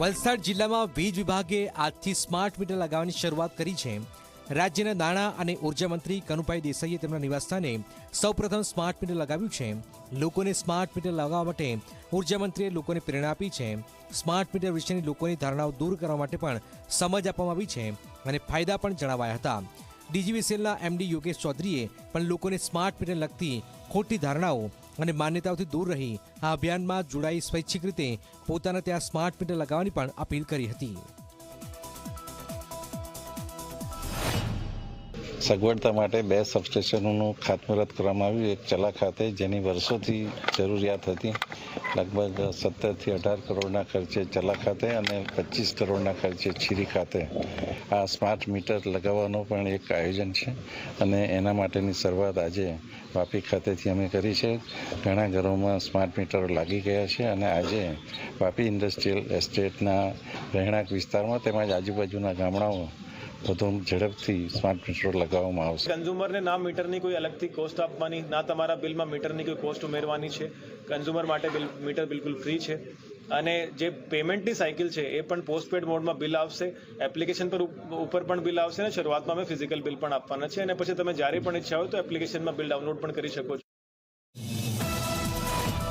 વલસાડ જિલ્લામાં વીજ વિભાગે આજથી સ્માર્ટ મીટર લગાવવાની શરૂઆત કરી છે। રાજ્યના નાણાં અને ઉર્જા મંત્રી કનુભાઈ દેસાઈએ તેમના નિવાસસ્થાને સૌપ્રથમ સ્માર્ટ મીટર લગાવ્યું છે। લોકોને સ્માર્ટ મીટર લગાવવા માટે ઉર્જા મંત્રીએ લોકોને પ્રેરણા આપી છે। સ્માર્ટ મીટર વિશેની લોકોની ધારણાઓ દૂર કરવા માટે પણ સમજ આપવામાં આવી છે અને ફાયદા પણ જણાવાયા હતા। ડીજીવીસીએલના એમડી યોગેશ ચૌધરીએ પણ લોકોને સ્માર્ટ મીટર લગતી ખોટી ધારણાઓ અને માન્યતાઓથી દૂર રહી આ અભિયાનમાં જોડાઈ સ્વૈચ્છિક રીતે પોતાના ત્યાં સ્માર્ટ મીટર લગાવવાની પણ અપીલ કરી હતી। સગવડતા માટે 2 સબસ્ટેશનોનું ખાતમુહૂર્ત કરવામાં આવ્યું। એક ચલા ખાતે જેની વર્ષોથી જરૂરિયાત હતી, લગભગ 17 થી 18 કરોડના ખર્ચે ચલા ખાતે અને 25 કરોડના ખર્ચે છીરી ખાતે આ સ્માર્ટ મીટર લગાવવાનું પણ એક આયોજન છે અને એના માટેની શરૂઆત આજે વાપી ખાતેથી અમે કરી છે। ઘણા ઘરોમાં સ્માર્ટ મીટરો લાગી ગયા છે અને આજે વાપી ઇન્ડસ્ટ્રીયલ એસ્ટેટના રહેણાંક વિસ્તારમાં તેમજ આજુબાજુના ગામડાઓ વધુ ઝડપથી સ્માર્ટ મીટર લગાવવામાં આવશે। કન્ઝ્યુમરને ના મીટરની કોઈ અલગથી કોસ્ટ આપવાની, ના તમારા બિલમાં મીટરની કોઈ કોસ્ટ ઉમેરવાની છે। કન્ઝ્યુમર માટે મીટર બિલકુલ ફ્રી છે અને જે પેમેન્ટની સાયકલ છે એ પણ પોસ્ટપેડ મોડમાં બિલ આવશે, એપ્લિકેશન પર ઉપર પણ બિલ આવશે અને શરૂઆતમાં અમે ફિઝિકલ બિલ પણ આપવાના છે અને પછી તમે જ્યારે પણ ઈચ્છા હોય તો એપ્લિકેશનમાં બિલ ડાઉનલોડ પણ કરી શકો છો।